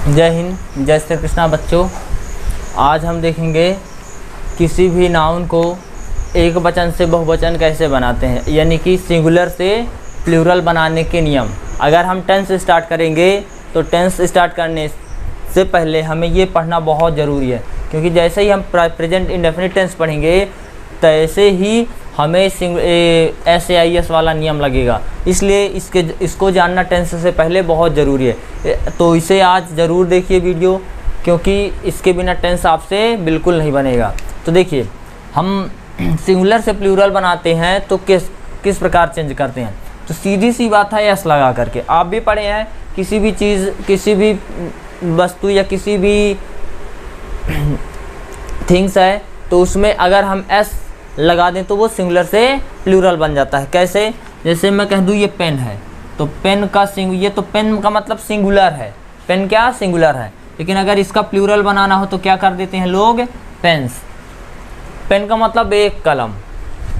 जय हिंद, जय श्री कृष्णा बच्चों। आज हम देखेंगे किसी भी नाउन को एक वचन से बहुवचन कैसे बनाते हैं, यानी कि सिंगुलर से प्लूरल बनाने के नियम। अगर हम टेंस स्टार्ट करेंगे तो टेंस स्टार्ट करने से पहले हमें ये पढ़ना बहुत ज़रूरी है, क्योंकि जैसे ही हम प्रेजेंट इंडेफिनिट टेंस पढ़ेंगे तैसे ही हमें SAIS वाला नियम लगेगा। इसलिए इसको जानना टेंस से पहले बहुत ज़रूरी है। तो इसे आज ज़रूर देखिए वीडियो, क्योंकि इसके बिना टेंस आपसे बिल्कुल नहीं बनेगा। तो देखिए, हम सिंगुलर से प्लूरल बनाते हैं तो किस प्रकार चेंज करते हैं। तो सीधी सी बात है एस लगा करके। आप भी पढ़े हैं, किसी भी चीज़, किसी भी वस्तु या किसी भी थिंग्स है तो उसमें अगर हम एस लगा दें तो वो सिंगुलर से प्लूरल बन जाता है। कैसे? जैसे मैं कह दूँ ये पेन है, तो पेन का ये तो पेन का मतलब सिंगुलर है, पेन क्या सिंगुलर है। लेकिन अगर इसका प्लूरल बनाना हो तो क्या कर देते हैं लोग, पेन्स। पेन का मतलब एक कलम,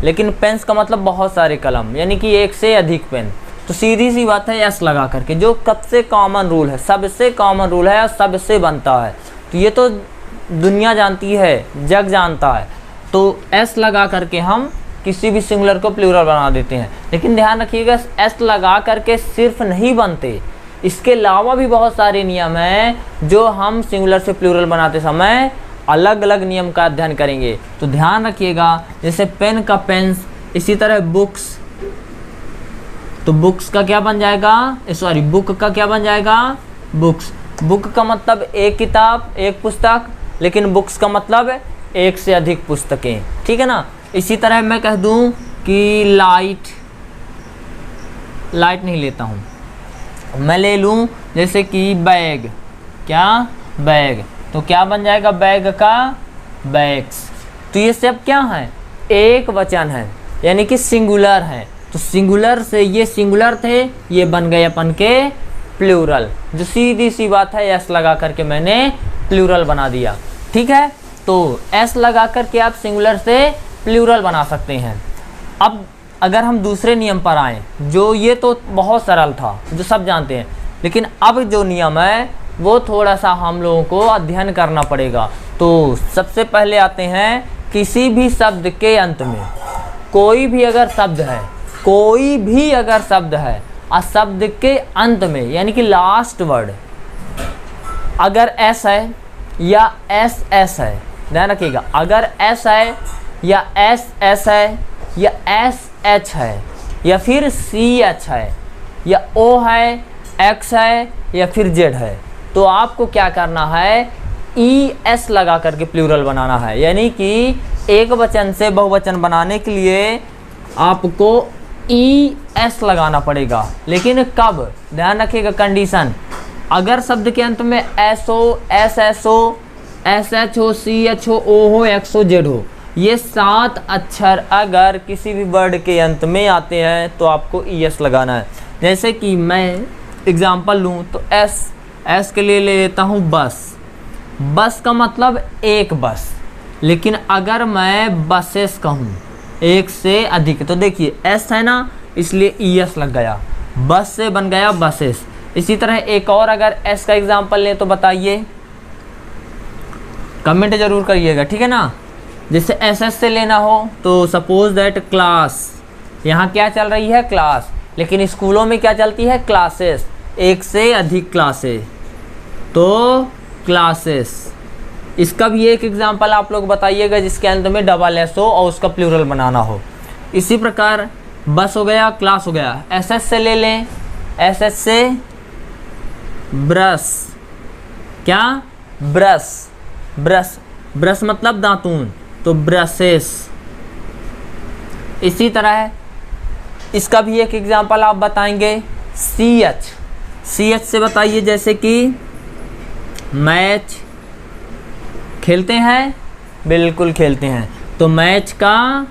लेकिन पेन्स का मतलब बहुत सारे कलम, यानी कि एक से अधिक पेन। तो सीधी सी बात है एस लगा करके, जो सबसे कॉमन रूल है, सबसे कॉमन रूल है और सबसे बनता है। तो ये तो दुनिया जानती है, जग जानता है। तो एस लगा करके हम किसी भी सिंगुलर को प्लूरल बना देते हैं। लेकिन ध्यान रखिएगा, एस लगा करके सिर्फ नहीं बनते, इसके अलावा भी बहुत सारे नियम हैं जो हम सिंगुलर से प्लूरल बनाते समय अलग अलग नियम का अध्ययन करेंगे। तो ध्यान रखिएगा, जैसे पेन का पेन्स, इसी तरह बुक्स, तो बुक्स का क्या बन जाएगा, सॉरी बुक का क्या बन जाएगा, बुक्स। बुक का मतलब एक किताब, एक पुस्तक, लेकिन बुक्स का मतलब एक से अधिक पुस्तकें, ठीक है ना। इसी तरह मैं कह दूं कि लाइट नहीं लेता हूं, मैं ले लूं जैसे कि बैग, क्या बैग, तो क्या बन जाएगा बैग का बैग्स। तो ये सब क्या है, एक वचन है, यानी कि सिंगुलर है। तो सिंगुलर से ये सिंगुलर थे, ये बन गए अपन के प्लूरल। जो सीधी सी बात है, एस लगा करके मैंने प्लूरल बना दिया, ठीक है। तो एस लगा करके आप सिंगुलर से प्लूरल बना सकते हैं। अब अगर हम दूसरे नियम पर आएँ, जो ये तो बहुत सरल था, जो सब जानते हैं, लेकिन अब जो नियम है वो थोड़ा सा हम लोगों को अध्ययन करना पड़ेगा। तो सबसे पहले आते हैं, किसी भी शब्द के अंत में कोई भी अगर शब्द है, कोई भी अगर शब्द है और शब्द के अंत में, यानी कि लास्ट वर्ड अगर एस है या एस है, ध्यान रखिएगा, अगर एस है या एस है या SH है या फिर CH है या O है, X है या फिर Z है, तो आपको क्या करना है, ES लगा करके प्लूरल बनाना है। यानी कि एक वचन से बहुवचन बनाने के लिए आपको ES लगाना पड़ेगा। लेकिन कब, ध्यान रखिएगा कंडीशन, अगर शब्द के अंत में SO, SSO, SH हो, CH हो, O हो, X हो, Z हो, ये 7 अक्षर अगर किसी भी वर्ड के अंत में आते हैं तो आपको ES लगाना है। जैसे कि मैं एग्जांपल लूँ तो एस के लिए ले लेता हूँ बस। बस का मतलब एक बस, लेकिन अगर मैं बसेस कहूँ एक से अधिक, तो देखिए एस है ना, इसलिए ES लग गया, बस से बन गया बसेस। इसी तरह एक और अगर एस का एग्जांपल लें तो बताइए, कमेंट जरूर करिएगा, ठीक है ना। जैसे SS से लेना हो तो सपोज दैट क्लास, यहाँ क्या चल रही है, क्लास, लेकिन स्कूलों में क्या चलती है, क्लासेस, एक से अधिक क्लासेस, तो क्लासेस। इसका भी एक एग्जांपल आप लोग बताइएगा जिसके अंत में SS हो और उसका प्लूरल बनाना हो। इसी प्रकार बस हो गया, क्लास हो गया। SS से ले लें, SS से ब्रश, क्या ब्रश, ब्रश मतलब दातून, तो ब्रशेस। इसी तरह इसका भी एक एग्जांपल आप बताएंगे, CH से बताइए, जैसे कि मैच, खेलते हैं, बिल्कुल खेलते हैं, तो मैच का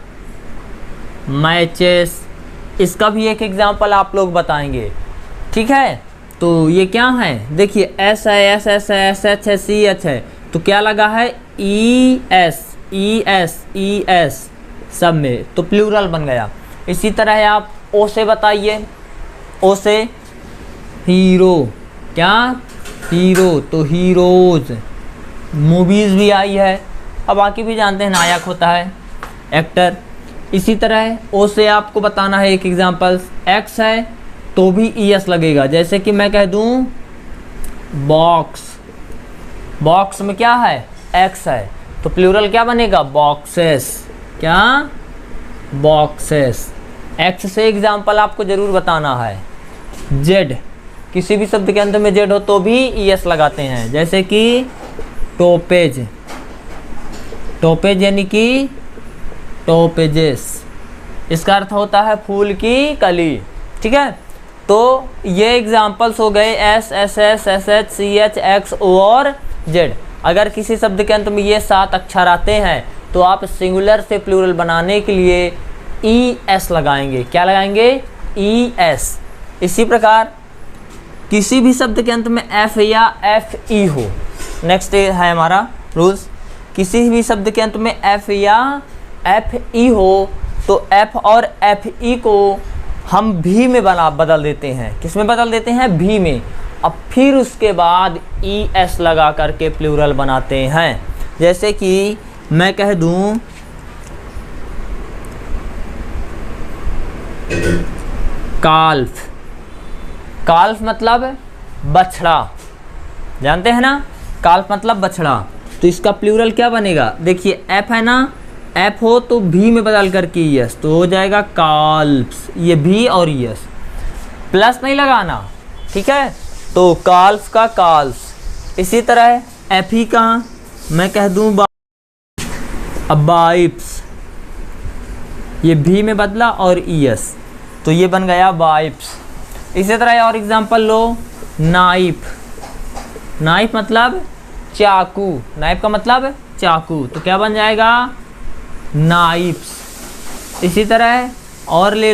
मैचेस। इसका भी एक एग्जांपल आप लोग बताएंगे, ठीक है। तो ये क्या है, देखिए एस है, SH है, SH है, CH है, तो क्या लगा है, ES सब में, तो प्लूरल बन गया। इसी तरह आप O से बताइए, O से हीरो, क्या हीरो तो हीरोज, मूवीज़ भी आई है। अब बाकी भी जानते हैं, नायक होता है एक्टर। इसी तरह ओ से आपको बताना है एक एग्जांपल, एक्स है तो भी ईएस लगेगा। जैसे कि मैं कह दूं बॉक्स, बॉक्स में क्या है, एक्स है, तो प्लूरल क्या बनेगा, बॉक्सेस। क्या, बॉक्सेस। एक्स से एग्जांपल आपको ज़रूर बताना है। जेड, किसी भी शब्द के अंत में जेड हो तो भी ईएस लगाते हैं। जैसे कि टोपेज, टोपेज यानी कि टोपेजेस, इसका अर्थ होता है फूल की कली। ठीक है, तो ये एग्जाम्पल्स हो गए S, S S, S H, C H, X, O और जेड। अगर किसी शब्द के अंत में ये 7 अक्षर आते हैं तो आप सिंगुलर से प्लूरल बनाने के लिए ई एस लगाएंगे। क्या लगाएंगे, ई एस। इसी प्रकार किसी भी शब्द के अंत में एफ या एफ ई हो, नेक्स्ट है हमारा रूल्स, किसी भी शब्द के अंत में एफ या एफ ई हो तो एफ और एफ ई को हम भी में बदल देते हैं। किस में बदल देते हैं, भी में। अब फिर उसके बाद ई एस लगा करके प्लूरल बनाते हैं। जैसे कि मैं कह दूं काल्फ, काल्फ मतलब बछड़ा, जानते हैं ना, काल्फ मतलब बछड़ा। तो इसका प्लूरल क्या बनेगा, देखिए एफ है ना, एफ हो तो भी में बदल करके यस, तो हो जाएगा काल्फ्स। ये भी और यस, प्लस नहीं लगाना, ठीक है। तो काल्फ का काल्फ। इसी तरह एफ ही का मैं कह दूं बाइप्स, ये भी में बदला और यस, तो ये बन गया बाइप्स। इसी तरह और एग्जांपल लो, नाइफ, नाइफ मतलब चाकू, नाइफ का मतलब चाकू, तो क्या बन जाएगा, नाइफ्स। इसी तरह और ले